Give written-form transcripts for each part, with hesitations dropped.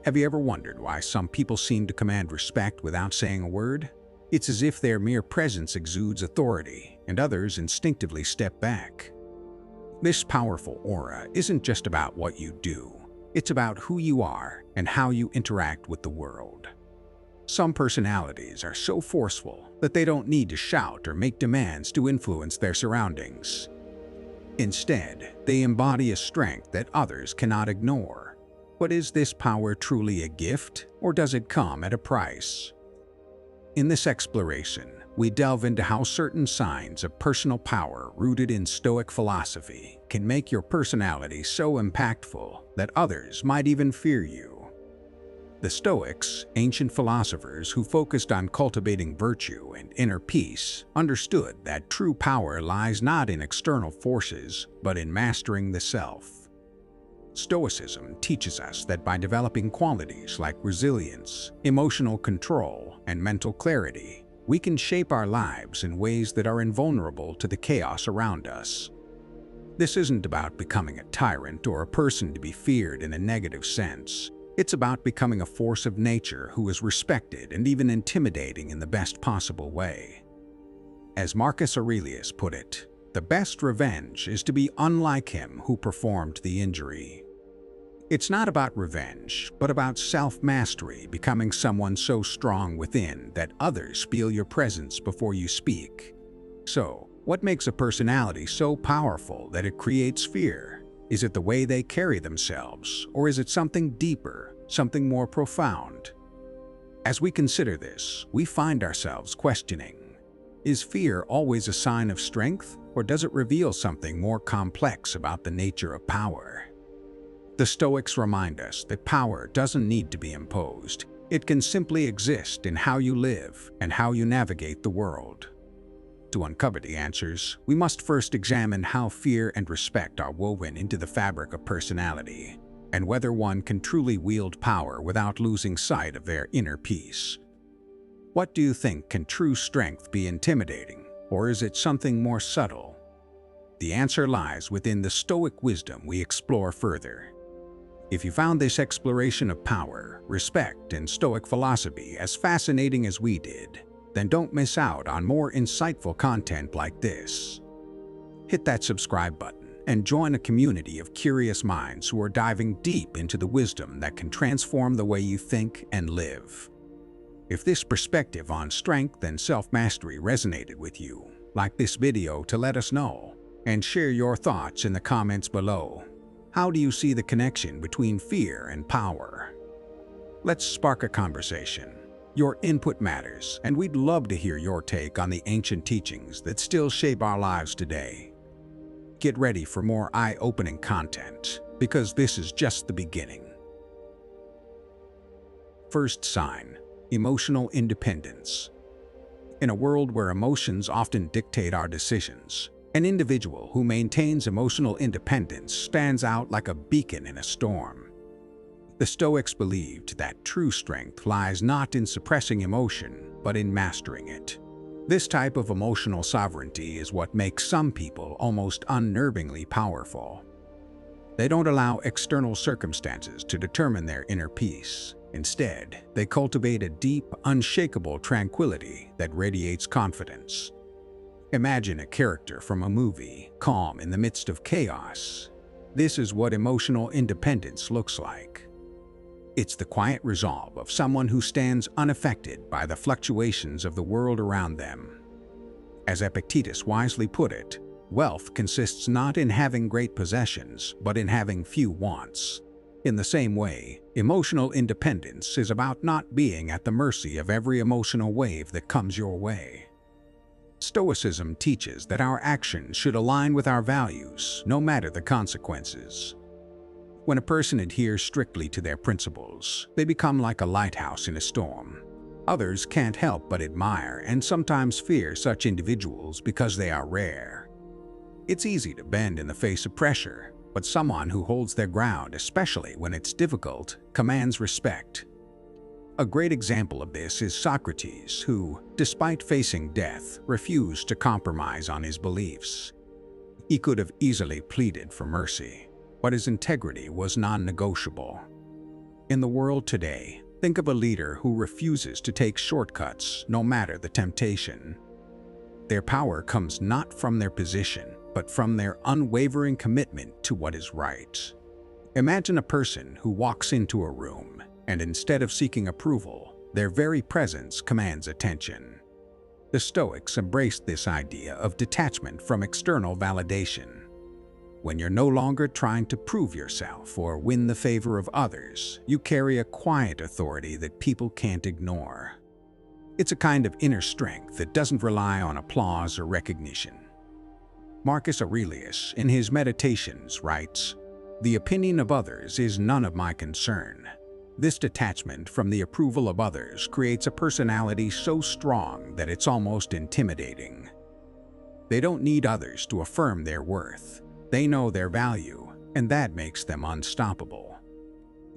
Have you ever wondered why some people seem to command respect without saying a word? It's as if their mere presence exudes authority, and others instinctively step back. This powerful aura isn't just about what you do. It's about who you are and how you interact with the world. Some personalities are so forceful that they don't need to shout or make demands to influence their surroundings. Instead, they embody a strength that others cannot ignore. But is this power truly a gift, or does it come at a price? In this exploration, we delve into how certain signs of personal power rooted in Stoic philosophy can make your personality so impactful that others might even fear you. The Stoics, ancient philosophers who focused on cultivating virtue and inner peace, understood that true power lies not in external forces, but in mastering the self. Stoicism teaches us that by developing qualities like resilience, emotional control, and mental clarity, we can shape our lives in ways that are invulnerable to the chaos around us. This isn't about becoming a tyrant or a person to be feared in a negative sense. It's about becoming a force of nature who is respected and even intimidating in the best possible way. As Marcus Aurelius put it, the best revenge is to be unlike him who performed the injury. It's not about revenge, but about self-mastery, becoming someone so strong within that others feel your presence before you speak. So, what makes a personality so powerful that it creates fear? Is it the way they carry themselves, or is it something deeper, something more profound? As we consider this, we find ourselves questioning, is fear always a sign of strength, or does it reveal something more complex about the nature of power? The Stoics remind us that power doesn't need to be imposed. It can simply exist in how you live and how you navigate the world. To uncover the answers, we must first examine how fear and respect are woven into the fabric of personality, and whether one can truly wield power without losing sight of their inner peace. What do you think? Can true strength be intimidating, or is it something more subtle? The answer lies within the Stoic wisdom we explore further. If you found this exploration of power, respect, and Stoic philosophy as fascinating as we did, then don't miss out on more insightful content like this. Hit that subscribe button and join a community of curious minds who are diving deep into the wisdom that can transform the way you think and live. If this perspective on strength and self-mastery resonated with you, like this video to let us know, and share your thoughts in the comments below. How do you see the connection between fear and power? Let's spark a conversation. Your input matters, and we'd love to hear your take on the ancient teachings that still shape our lives today. Get ready for more eye-opening content, because this is just the beginning. First sign: emotional independence. In a world where emotions often dictate our decisions, an individual who maintains emotional independence stands out like a beacon in a storm. The Stoics believed that true strength lies not in suppressing emotion, but in mastering it. This type of emotional sovereignty is what makes some people almost unnervingly powerful. They don't allow external circumstances to determine their inner peace. Instead, they cultivate a deep, unshakable tranquility that radiates confidence. Imagine a character from a movie, calm in the midst of chaos. This is what emotional independence looks like. It's the quiet resolve of someone who stands unaffected by the fluctuations of the world around them. As Epictetus wisely put it, wealth consists not in having great possessions, but in having few wants. In the same way, emotional independence is about not being at the mercy of every emotional wave that comes your way. Stoicism teaches that our actions should align with our values, no matter the consequences. When a person adheres strictly to their principles, they become like a lighthouse in a storm. Others can't help but admire and sometimes fear such individuals because they are rare. It's easy to bend in the face of pressure, but someone who holds their ground, especially when it's difficult, commands respect. A great example of this is Socrates, who, despite facing death, refused to compromise on his beliefs. He could have easily pleaded for mercy, but his integrity was non-negotiable. In the world today, think of a leader who refuses to take shortcuts no matter the temptation. Their power comes not from their position, but from their unwavering commitment to what is right. Imagine a person who walks into a room, and instead of seeking approval, their very presence commands attention. The Stoics embraced this idea of detachment from external validation. When you're no longer trying to prove yourself or win the favor of others, you carry a quiet authority that people can't ignore. It's a kind of inner strength that doesn't rely on applause or recognition. Marcus Aurelius, in his Meditations, writes, "The opinion of others is none of my concern." This detachment from the approval of others creates a personality so strong that it's almost intimidating. They don't need others to affirm their worth. They know their value, and that makes them unstoppable.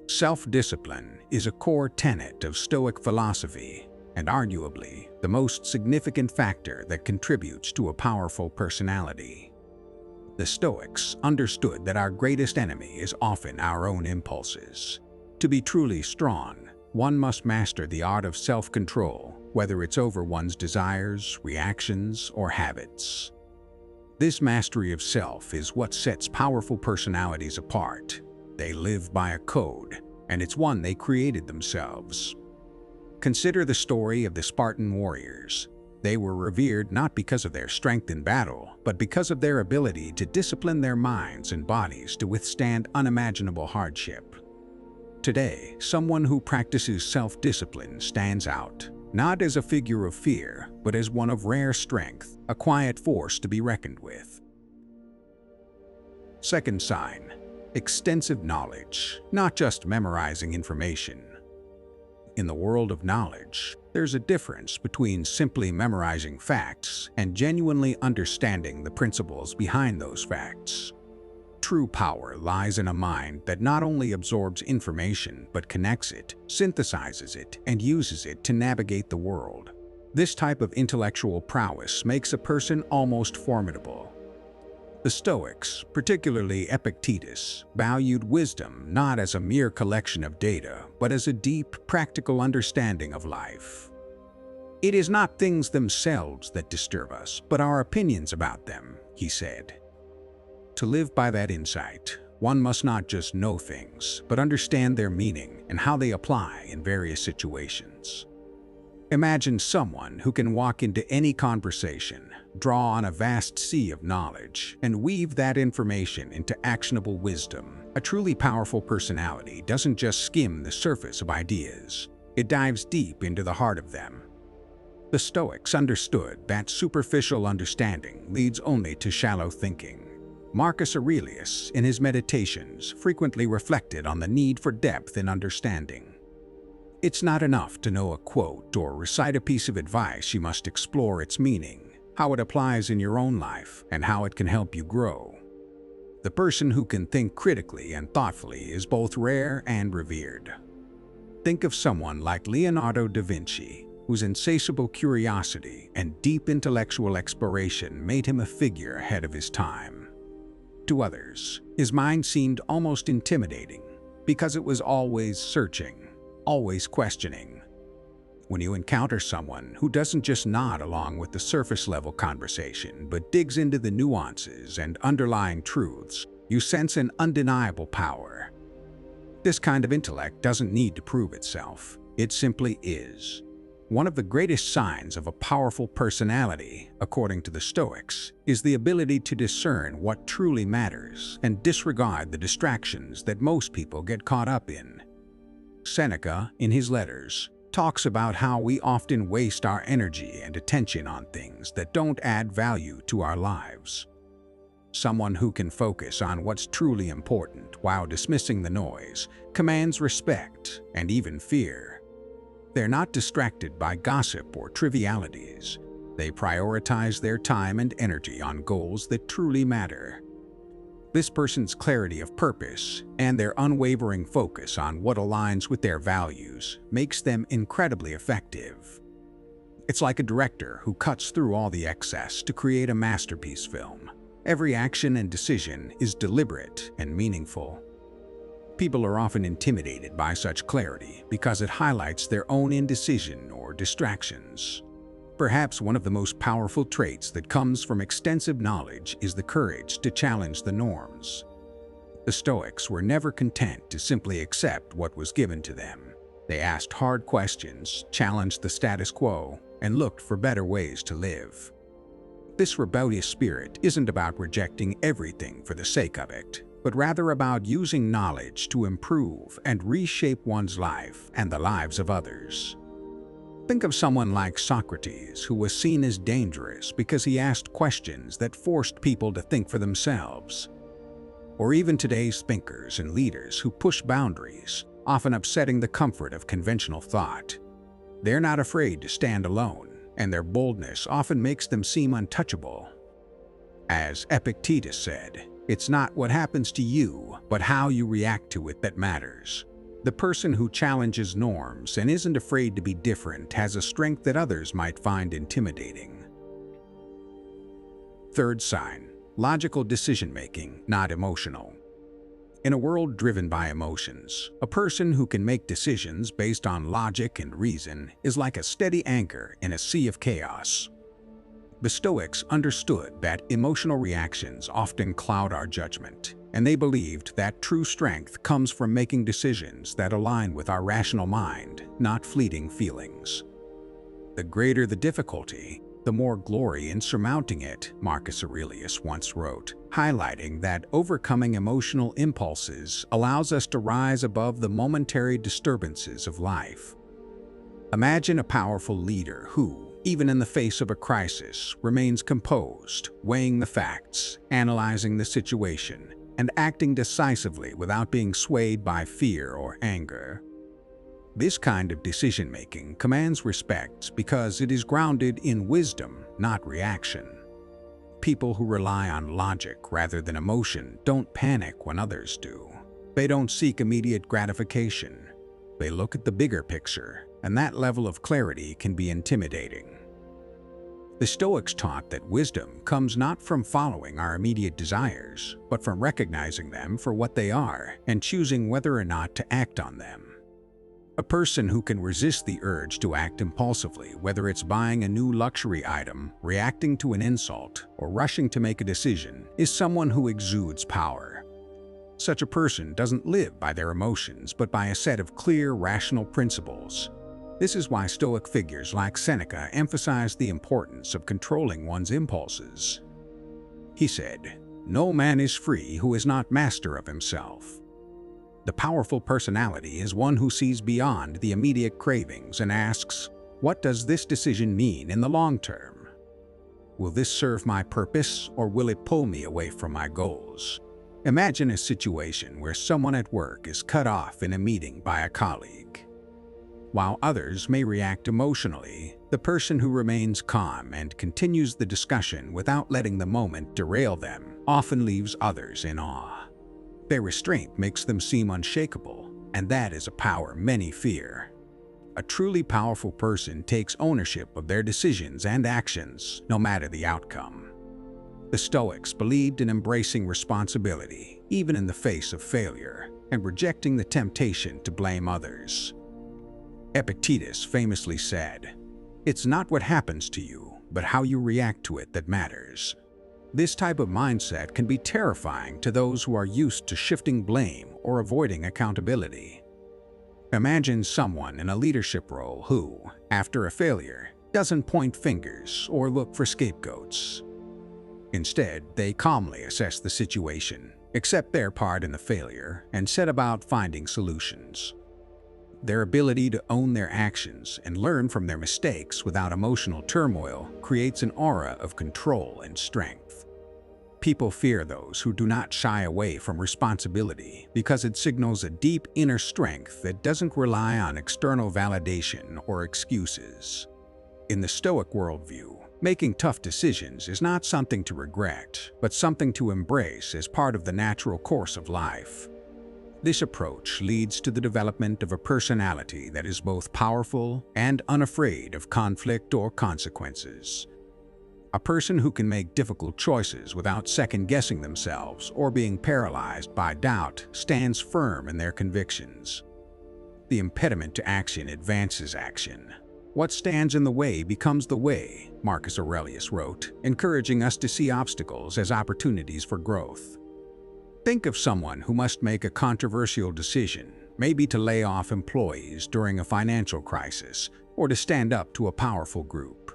Self-discipline is a core tenet of Stoic philosophy, and arguably the most significant factor that contributes to a powerful personality. The Stoics understood that our greatest enemy is often our own impulses. To be truly strong, one must master the art of self-control, whether it's over one's desires, reactions, or habits. This mastery of self is what sets powerful personalities apart. They live by a code, and it's one they created themselves. Consider the story of the Spartan warriors. They were revered not because of their strength in battle, but because of their ability to discipline their minds and bodies to withstand unimaginable hardship. Today, someone who practices self-discipline stands out, not as a figure of fear, but as one of rare strength, a quiet force to be reckoned with. Second sign, extensive knowledge, not just memorizing information. In the world of knowledge, there's a difference between simply memorizing facts and genuinely understanding the principles behind those facts. True power lies in a mind that not only absorbs information but connects it, synthesizes it, and uses it to navigate the world. This type of intellectual prowess makes a person almost formidable. The Stoics, particularly Epictetus, valued wisdom not as a mere collection of data, but as a deep, practical understanding of life. "It is not things themselves that disturb us, but our opinions about them," he said. To live by that insight, one must not just know things, but understand their meaning and how they apply in various situations. Imagine someone who can walk into any conversation, draw on a vast sea of knowledge, and weave that information into actionable wisdom. A truly powerful personality doesn't just skim the surface of ideas, it dives deep into the heart of them. The Stoics understood that superficial understanding leads only to shallow thinking. Marcus Aurelius, in his Meditations, frequently reflected on the need for depth in understanding. It's not enough to know a quote or recite a piece of advice. You must explore its meaning, how it applies in your own life, and how it can help you grow. The person who can think critically and thoughtfully is both rare and revered. Think of someone like Leonardo da Vinci, whose insatiable curiosity and deep intellectual exploration made him a figure ahead of his time. To others, his mind seemed almost intimidating because it was always searching, always questioning. When you encounter someone who doesn't just nod along with the surface-level conversation but digs into the nuances and underlying truths, you sense an undeniable power. This kind of intellect doesn't need to prove itself. It simply is. One of the greatest signs of a powerful personality, according to the Stoics, is the ability to discern what truly matters and disregard the distractions that most people get caught up in. Seneca, in his letters, talks about how we often waste our energy and attention on things that don't add value to our lives. Someone who can focus on what's truly important while dismissing the noise commands respect and even fear. They're not distracted by gossip or trivialities. They prioritize their time and energy on goals that truly matter. This person's clarity of purpose and their unwavering focus on what aligns with their values makes them incredibly effective. It's like a director who cuts through all the excess to create a masterpiece film. Every action and decision is deliberate and meaningful. People are often intimidated by such clarity because it highlights their own indecision or distractions. Perhaps one of the most powerful traits that comes from extensive knowledge is the courage to challenge the norms. The Stoics were never content to simply accept what was given to them. They asked hard questions, challenged the status quo, and looked for better ways to live. This rebellious spirit isn't about rejecting everything for the sake of it, but rather about using knowledge to improve and reshape one's life and the lives of others. Think of someone like Socrates, who was seen as dangerous because he asked questions that forced people to think for themselves. Or even today's thinkers and leaders who push boundaries, often upsetting the comfort of conventional thought. They're not afraid to stand alone, and their boldness often makes them seem untouchable. As Epictetus said, "It's not what happens to you, but how you react to it that matters." The person who challenges norms and isn't afraid to be different has a strength that others might find intimidating. Third sign: logical decision-making, not emotional. In a world driven by emotions, a person who can make decisions based on logic and reason is like a steady anchor in a sea of chaos. The Stoics understood that emotional reactions often cloud our judgment, and they believed that true strength comes from making decisions that align with our rational mind, not fleeting feelings. The greater the difficulty, the more glory in surmounting it, Marcus Aurelius once wrote, highlighting that overcoming emotional impulses allows us to rise above the momentary disturbances of life. Imagine a powerful leader who, even in the face of a crisis, remains composed, weighing the facts, analyzing the situation, and acting decisively without being swayed by fear or anger. This kind of decision-making commands respect because it is grounded in wisdom, not reaction. People who rely on logic rather than emotion don't panic when others do. They don't seek immediate gratification. They look at the bigger picture, and that level of clarity can be intimidating. The Stoics taught that wisdom comes not from following our immediate desires, but from recognizing them for what they are and choosing whether or not to act on them. A person who can resist the urge to act impulsively, whether it's buying a new luxury item, reacting to an insult, or rushing to make a decision, is someone who exudes power. Such a person doesn't live by their emotions, but by a set of clear, rational principles. This is why Stoic figures like Seneca emphasize the importance of controlling one's impulses. He said, "No man is free who is not master of himself." The powerful personality is one who sees beyond the immediate cravings and asks, "What does this decision mean in the long term? Will this serve my purpose, or will it pull me away from my goals?" Imagine a situation where someone at work is cut off in a meeting by a colleague. While others may react emotionally, the person who remains calm and continues the discussion without letting the moment derail them often leaves others in awe. Their restraint makes them seem unshakable, and that is a power many fear. A truly powerful person takes ownership of their decisions and actions, no matter the outcome. The Stoics believed in embracing responsibility, even in the face of failure, and rejecting the temptation to blame others. Epictetus famously said, "It's not what happens to you, but how you react to it that matters." This type of mindset can be terrifying to those who are used to shifting blame or avoiding accountability. Imagine someone in a leadership role who, after a failure, doesn't point fingers or look for scapegoats. Instead, they calmly assess the situation, accept their part in the failure, and set about finding solutions. Their ability to own their actions and learn from their mistakes without emotional turmoil creates an aura of control and strength. People fear those who do not shy away from responsibility because it signals a deep inner strength that doesn't rely on external validation or excuses. In the Stoic worldview, making tough decisions is not something to regret, but something to embrace as part of the natural course of life. This approach leads to the development of a personality that is both powerful and unafraid of conflict or consequences. A person who can make difficult choices without second-guessing themselves or being paralyzed by doubt stands firm in their convictions. The impediment to action advances action. What stands in the way becomes the way, Marcus Aurelius wrote, encouraging us to see obstacles as opportunities for growth. Think of someone who must make a controversial decision, maybe to lay off employees during a financial crisis or to stand up to a powerful group.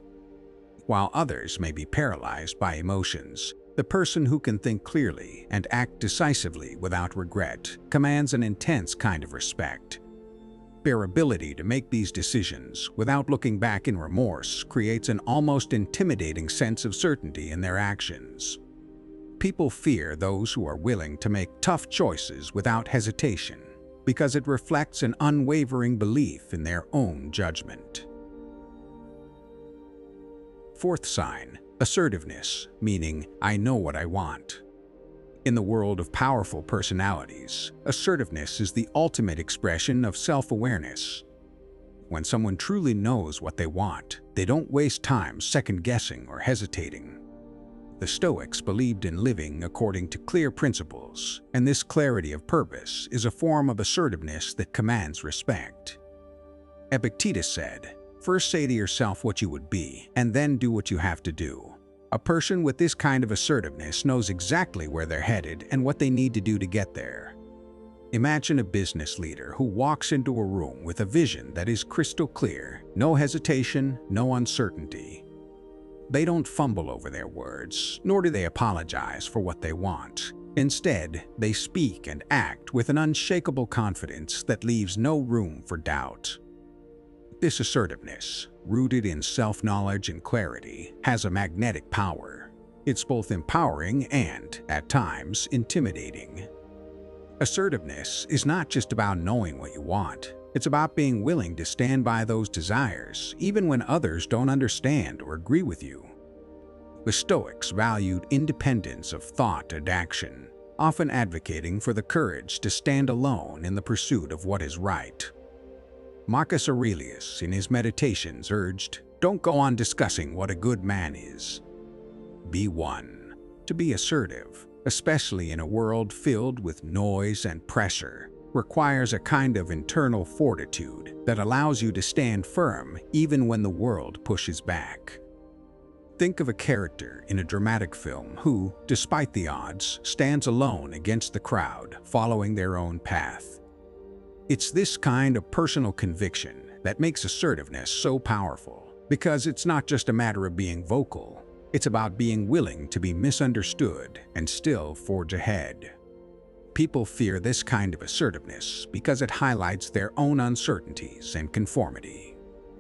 While others may be paralyzed by emotions, the person who can think clearly and act decisively without regret commands an intense kind of respect. Their ability to make these decisions without looking back in remorse creates an almost intimidating sense of certainty in their actions. People fear those who are willing to make tough choices without hesitation, because it reflects an unwavering belief in their own judgment. Fourth sign, assertiveness, meaning I know what I want. In the world of powerful personalities, assertiveness is the ultimate expression of self-awareness. When someone truly knows what they want, they don't waste time second-guessing or hesitating. The Stoics believed in living according to clear principles, and this clarity of purpose is a form of assertiveness that commands respect. Epictetus said, "First say to yourself what you would be, and then do what you have to do." A person with this kind of assertiveness knows exactly where they're headed and what they need to do to get there. Imagine a business leader who walks into a room with a vision that is crystal clear, no hesitation, no uncertainty. They don't fumble over their words, nor do they apologize for what they want. Instead, they speak and act with an unshakable confidence that leaves no room for doubt. This assertiveness, rooted in self-knowledge and clarity, has a magnetic power. It's both empowering and, at times, intimidating. Assertiveness is not just about knowing what you want. It's about being willing to stand by those desires, even when others don't understand or agree with you. The Stoics valued independence of thought and action, often advocating for the courage to stand alone in the pursuit of what is right. Marcus Aurelius, in his Meditations, urged, "Don't go on discussing what a good man is. Be one." To be assertive, especially in a world filled with noise and pressure, requires a kind of internal fortitude that allows you to stand firm even when the world pushes back. Think of a character in a dramatic film who, despite the odds, stands alone against the crowd, following their own path. It's this kind of personal conviction that makes assertiveness so powerful, because it's not just a matter of being vocal, it's about being willing to be misunderstood and still forge ahead. People fear this kind of assertiveness because it highlights their own uncertainties and conformity.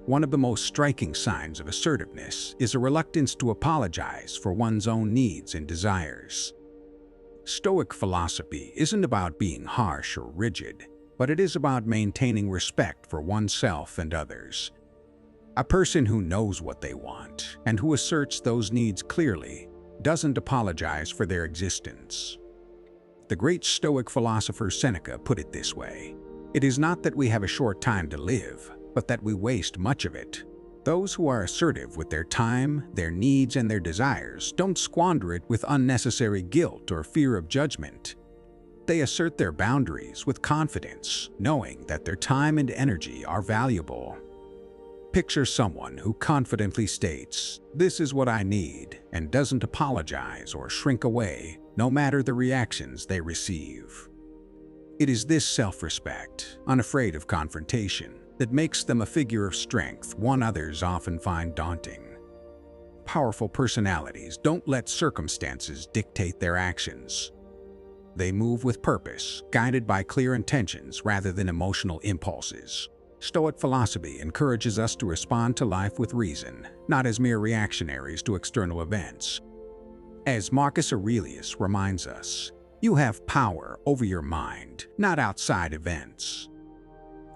One of the most striking signs of assertiveness is a reluctance to apologize for one's own needs and desires. Stoic philosophy isn't about being harsh or rigid, but it is about maintaining respect for oneself and others. A person who knows what they want and who asserts those needs clearly doesn't apologize for their existence. The great Stoic philosopher Seneca put it this way: "It is not that we have a short time to live, but that we waste much of it." Those who are assertive with their time, their needs, and their desires don't squander it with unnecessary guilt or fear of judgment. They assert their boundaries with confidence, knowing that their time and energy are valuable. Picture someone who confidently states, "This is what I need," and doesn't apologize or shrink away, no matter the reactions they receive. It is this self-respect, unafraid of confrontation, that makes them a figure of strength one others often find daunting. Powerful personalities don't let circumstances dictate their actions. They move with purpose, guided by clear intentions rather than emotional impulses. Stoic philosophy encourages us to respond to life with reason, not as mere reactionaries to external events. As Marcus Aurelius reminds us, you have power over your mind, not outside events.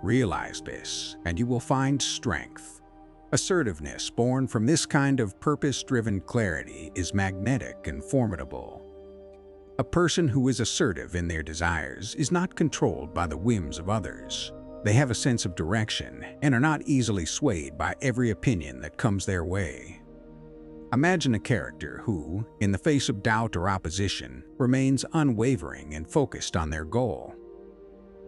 Realize this, and you will find strength. Assertiveness born from this kind of purpose-driven clarity is magnetic and formidable. A person who is assertive in their desires is not controlled by the whims of others. They have a sense of direction and are not easily swayed by every opinion that comes their way. Imagine a character who, in the face of doubt or opposition, remains unwavering and focused on their goal.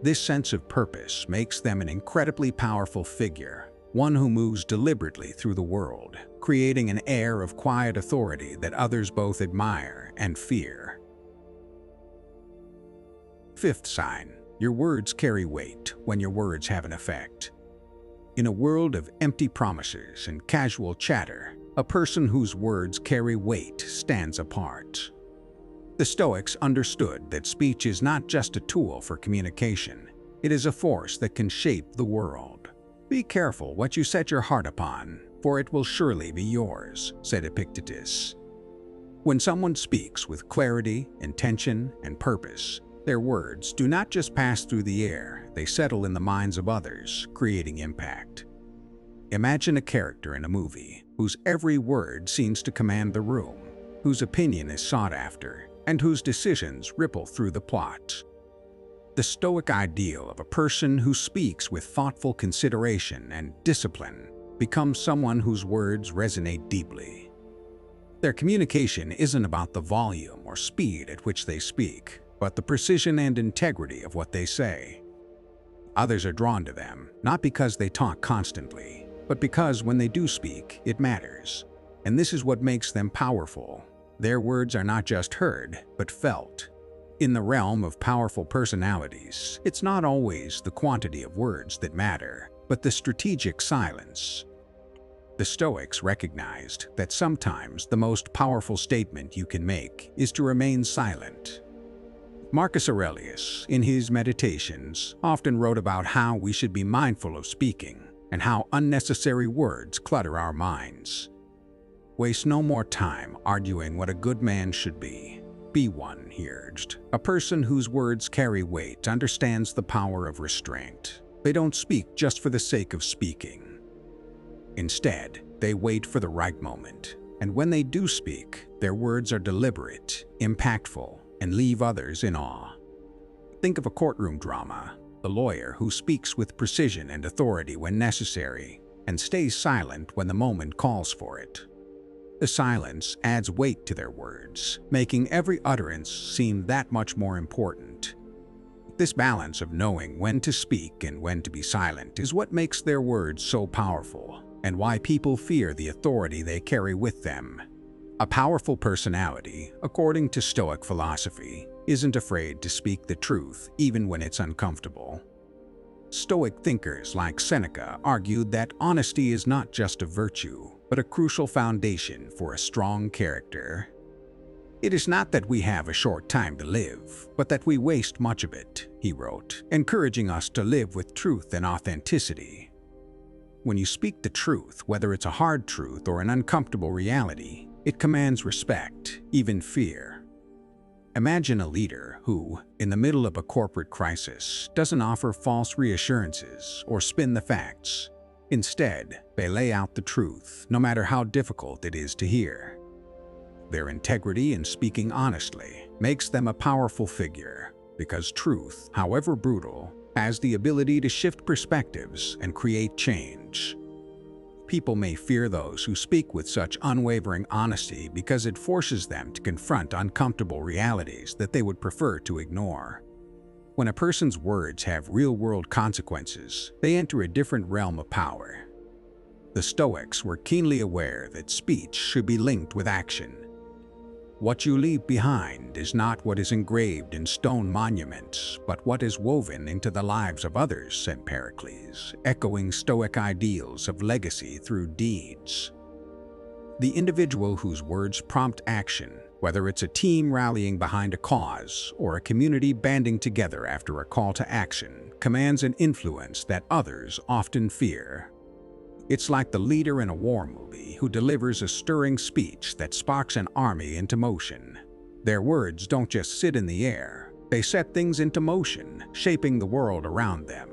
This sense of purpose makes them an incredibly powerful figure, one who moves deliberately through the world, creating an air of quiet authority that others both admire and fear. Fifth sign: your words carry weight when your words have an effect. In a world of empty promises and casual chatter, a person whose words carry weight stands apart. The Stoics understood that speech is not just a tool for communication, it is a force that can shape the world. "Be careful what you set your heart upon, for it will surely be yours," said Epictetus. When someone speaks with clarity, intention, and purpose, their words do not just pass through the air, they settle in the minds of others, creating impact. Imagine a character in a movie whose every word seems to command the room, whose opinion is sought after, and whose decisions ripple through the plot. The Stoic ideal of a person who speaks with thoughtful consideration and discipline becomes someone whose words resonate deeply. Their communication isn't about the volume or speed at which they speak, but the precision and integrity of what they say. Others are drawn to them, not because they talk constantly, but because when they do speak, it matters. And this is what makes them powerful. Their words are not just heard, but felt. In the realm of powerful personalities, it's not always the quantity of words that matter, but the strategic silence. The Stoics recognized that sometimes the most powerful statement you can make is to remain silent. Marcus Aurelius, in his Meditations, often wrote about how we should be mindful of speaking and how unnecessary words clutter our minds. "Waste no more time arguing what a good man should be. Be one," he urged. A person whose words carry weight understands the power of restraint. They don't speak just for the sake of speaking. Instead, they wait for the right moment. And when they do speak, their words are deliberate, impactful, and leave others in awe. Think of a courtroom drama, the lawyer who speaks with precision and authority when necessary, and stays silent when the moment calls for it. The silence adds weight to their words, making every utterance seem that much more important. This balance of knowing when to speak and when to be silent is what makes their words so powerful, and why people fear the authority they carry with them. A powerful personality, according to Stoic philosophy, isn't afraid to speak the truth even when it's uncomfortable. Stoic thinkers like Seneca argued that honesty is not just a virtue, but a crucial foundation for a strong character. "It is not that we have a short time to live, but that we waste much of it," he wrote, encouraging us to live with truth and authenticity. When you speak the truth, whether it's a hard truth or an uncomfortable reality, it commands respect, even fear. Imagine a leader who, in the middle of a corporate crisis, doesn't offer false reassurances or spin the facts. Instead, they lay out the truth, no matter how difficult it is to hear. Their integrity in speaking honestly makes them a powerful figure, because truth, however brutal, has the ability to shift perspectives and create change. People may fear those who speak with such unwavering honesty because it forces them to confront uncomfortable realities that they would prefer to ignore. When a person's words have real-world consequences, they enter a different realm of power. The Stoics were keenly aware that speech should be linked with action. "What you leave behind is not what is engraved in stone monuments, but what is woven into the lives of others," said Pericles, echoing Stoic ideals of legacy through deeds. The individual whose words prompt action, whether it's a team rallying behind a cause or a community banding together after a call to action, commands an influence that others often fear. It's like the leader in a war movie who delivers a stirring speech that sparks an army into motion. Their words don't just sit in the air, they set things into motion, shaping the world around them.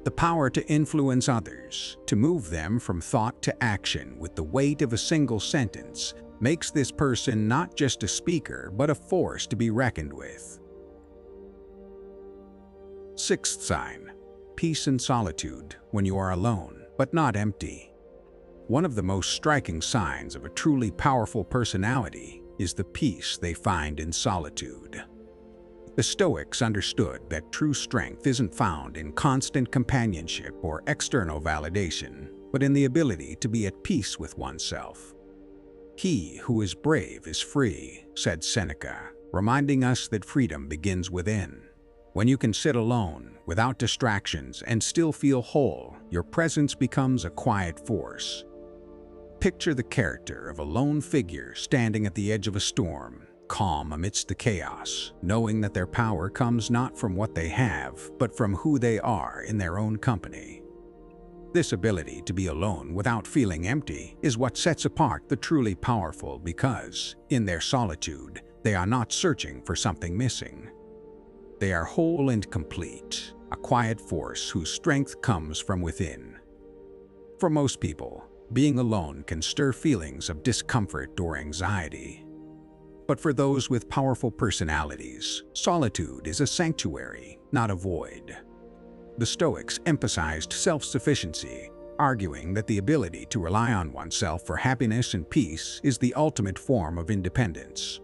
The power to influence others, to move them from thought to action with the weight of a single sentence, makes this person not just a speaker, but a force to be reckoned with. Sixth sign: peace and solitude when you are alone, but not empty. One of the most striking signs of a truly powerful personality is the peace they find in solitude. The Stoics understood that true strength isn't found in constant companionship or external validation, but in the ability to be at peace with oneself. "He who is brave is free," said Seneca, reminding us that freedom begins within. When you can sit alone, without distractions, and still feel whole, your presence becomes a quiet force. Picture the character of a lone figure standing at the edge of a storm, calm amidst the chaos, knowing that their power comes not from what they have, but from who they are in their own company. This ability to be alone without feeling empty is what sets apart the truly powerful because, in their solitude, they are not searching for something missing. They are whole and complete, a quiet force whose strength comes from within. For most people, being alone can stir feelings of discomfort or anxiety. But for those with powerful personalities, solitude is a sanctuary, not a void. The Stoics emphasized self-sufficiency, arguing that the ability to rely on oneself for happiness and peace is the ultimate form of independence.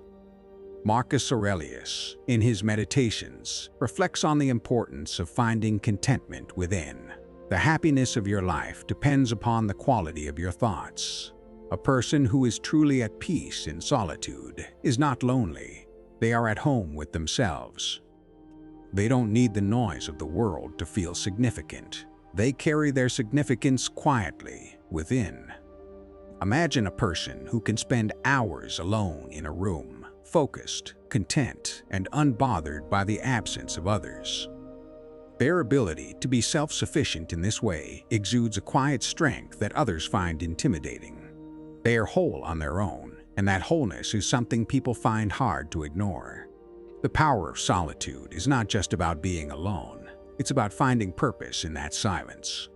Marcus Aurelius, in his Meditations, reflects on the importance of finding contentment within. The happiness of your life depends upon the quality of your thoughts. A person who is truly at peace in solitude is not lonely. They are at home with themselves. They don't need the noise of the world to feel significant. They carry their significance quietly within. Imagine a person who can spend hours alone in a room, focused, content, and unbothered by the absence of others. Their ability to be self-sufficient in this way exudes a quiet strength that others find intimidating. They are whole on their own, and that wholeness is something people find hard to ignore. The power of solitude is not just about being alone, it's about finding purpose in that silence.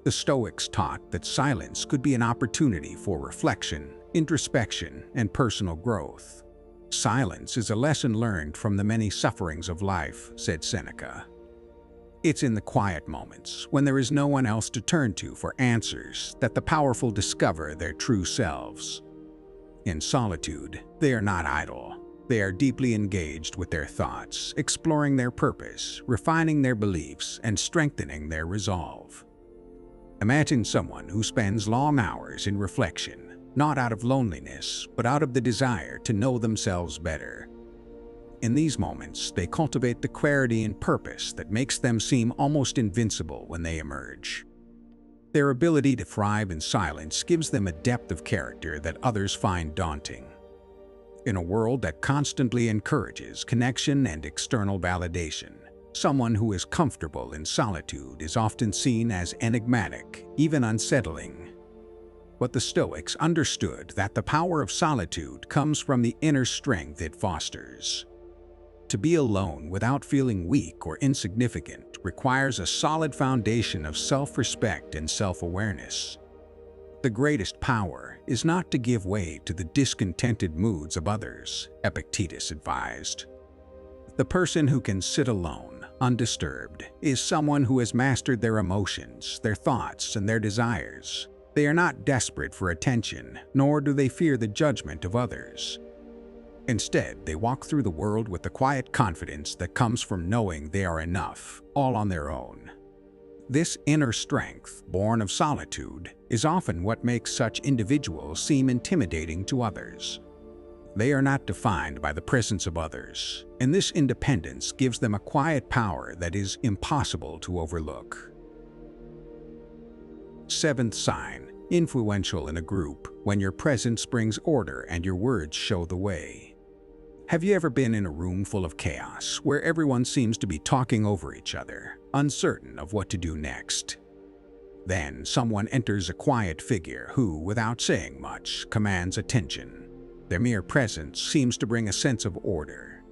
The Stoics taught that silence could be an opportunity for reflection, introspection, and personal growth. "Silence is a lesson learned from the many sufferings of life," said Seneca. It's in the quiet moments, when there is no one else to turn to for answers, that the powerful discover their true selves. In solitude, they are not idle. They are deeply engaged with their thoughts, exploring their purpose, refining their beliefs, and strengthening their resolve. Imagine someone who spends long hours in reflection, not out of loneliness, but out of the desire to know themselves better. In these moments, they cultivate the clarity and purpose that makes them seem almost invincible when they emerge. Their ability to thrive in silence gives them a depth of character that others find daunting. In a world that constantly encourages connection and external validation, someone who is comfortable in solitude is often seen as enigmatic, even unsettling. But the Stoics understood that the power of solitude comes from the inner strength it fosters. To be alone without feeling weak or insignificant requires a solid foundation of self-respect and self-awareness. The greatest power is not to give way to the discontented moods of others, Epictetus advised. The person who can sit alone, undisturbed, is someone who has mastered their emotions, their thoughts, and their desires. They are not desperate for attention, nor do they fear the judgment of others. Instead, they walk through the world with the quiet confidence that comes from knowing they are enough, all on their own. This inner strength, born of solitude, is often what makes such individuals seem intimidating to others. They are not defined by the presence of others, and this independence gives them a quiet power that is impossible to overlook. Seventh sign: influential in a group, when your presence brings order and your words show the way. Have you ever been in a room full of chaos, where everyone seems to be talking over each other, uncertain of what to do next? Then someone enters a quiet figure who, without saying much, commands attention. Their mere presence seems to bring a sense of order.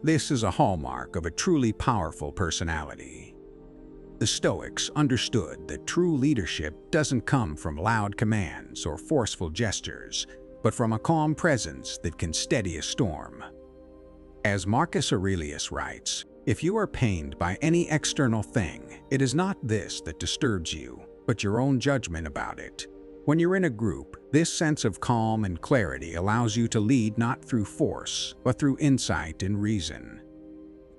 This is a hallmark of a truly powerful personality. The Stoics understood that true leadership doesn't come from loud commands or forceful gestures, but from a calm presence that can steady a storm. As Marcus Aurelius writes, "If you are pained by any external thing, it is not this that disturbs you, but your own judgment about it." When you're in a group, this sense of calm and clarity allows you to lead not through force, but through insight and reason.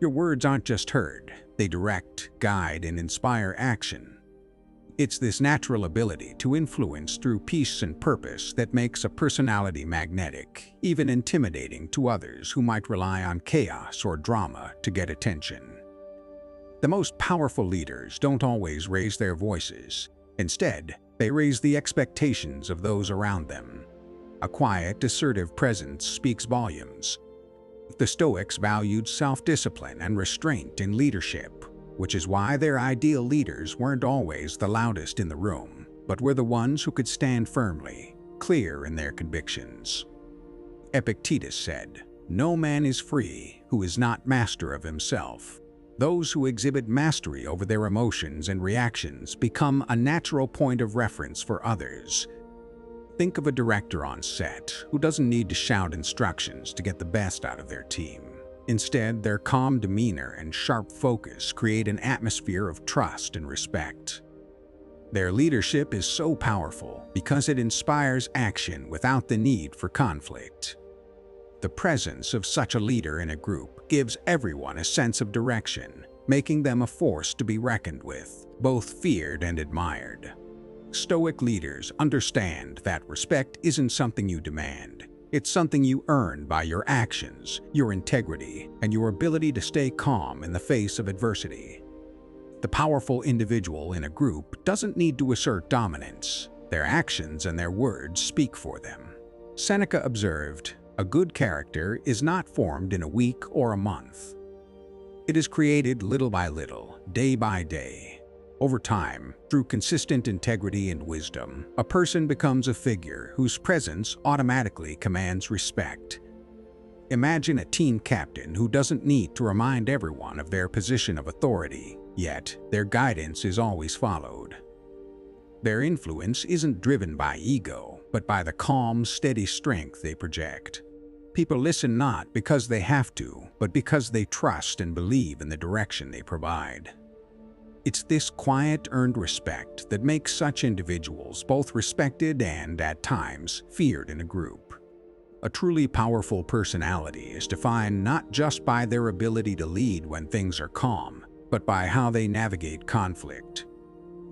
Your words aren't just heard, they direct, guide, and inspire action. It's this natural ability to influence through peace and purpose that makes a personality magnetic, even intimidating to others who might rely on chaos or drama to get attention. The most powerful leaders don't always raise their voices. Instead, they raise the expectations of those around them. A quiet, assertive presence speaks volumes. The Stoics valued self-discipline and restraint in leadership, which is why their ideal leaders weren't always the loudest in the room, but were the ones who could stand firmly, clear in their convictions. Epictetus said, "No man is free who is not master of himself." Those who exhibit mastery over their emotions and reactions become a natural point of reference for others. Think of a director on set who doesn't need to shout instructions to get the best out of their team. Instead, their calm demeanor and sharp focus create an atmosphere of trust and respect. Their leadership is so powerful because it inspires action without the need for conflict. The presence of such a leader in a group gives everyone a sense of direction, making them a force to be reckoned with, both feared and admired. Stoic leaders understand that respect isn't something you demand. It's something you earn by your actions, your integrity, and your ability to stay calm in the face of adversity. The powerful individual in a group doesn't need to assert dominance. Their actions and their words speak for them. Seneca observed, "A good character is not formed in a week or a month. It is created little by little, day by day. Over time, through consistent integrity and wisdom, a person becomes a figure whose presence automatically commands respect." Imagine a team captain who doesn't need to remind everyone of their position of authority, yet their guidance is always followed. Their influence isn't driven by ego, but by the calm, steady strength they project. People listen not because they have to, but because they trust and believe in the direction they provide. It's this quiet, earned respect that makes such individuals both respected and, at times, feared in a group. A truly powerful personality is defined not just by their ability to lead when things are calm, but by how they navigate conflict.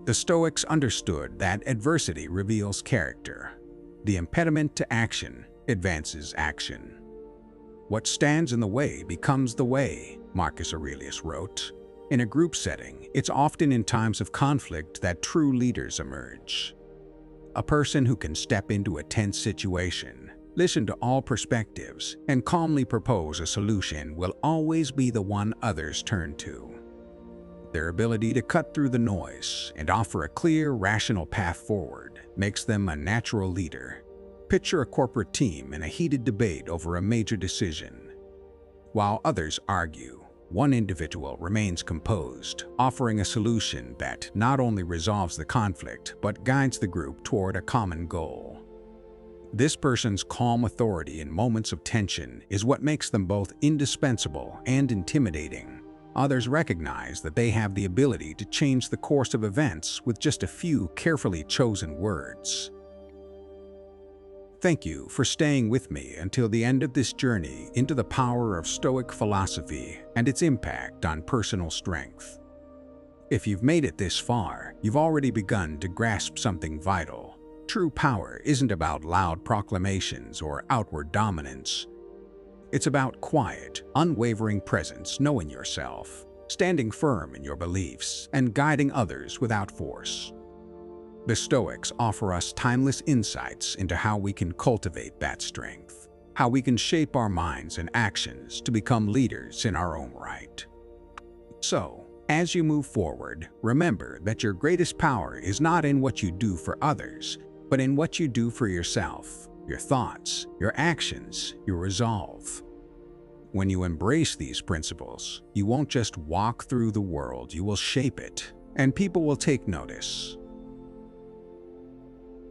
The Stoics understood that adversity reveals character. The impediment to action advances action. "What stands in the way becomes the way," Marcus Aurelius wrote. In a group setting, it's often in times of conflict that true leaders emerge. A person who can step into a tense situation, listen to all perspectives, and calmly propose a solution will always be the one others turn to. Their ability to cut through the noise and offer a clear, rational path forward makes them a natural leader. Picture a corporate team in a heated debate over a major decision. While others argue, one individual remains composed, offering a solution that not only resolves the conflict but guides the group toward a common goal. This person's calm authority in moments of tension is what makes them both indispensable and intimidating. Others recognize that they have the ability to change the course of events with just a few carefully chosen words. Thank you for staying with me until the end of this journey into the power of Stoic philosophy and its impact on personal strength. If you've made it this far, you've already begun to grasp something vital. True power isn't about loud proclamations or outward dominance. It's about quiet, unwavering presence, knowing yourself, standing firm in your beliefs, and guiding others without force. The Stoics offer us timeless insights into how we can cultivate that strength, how we can shape our minds and actions to become leaders in our own right. So, as you move forward, remember that your greatest power is not in what you do for others, but in what you do for yourself, your thoughts, your actions, your resolve. When you embrace these principles, you won't just walk through the world, you will shape it, and people will take notice.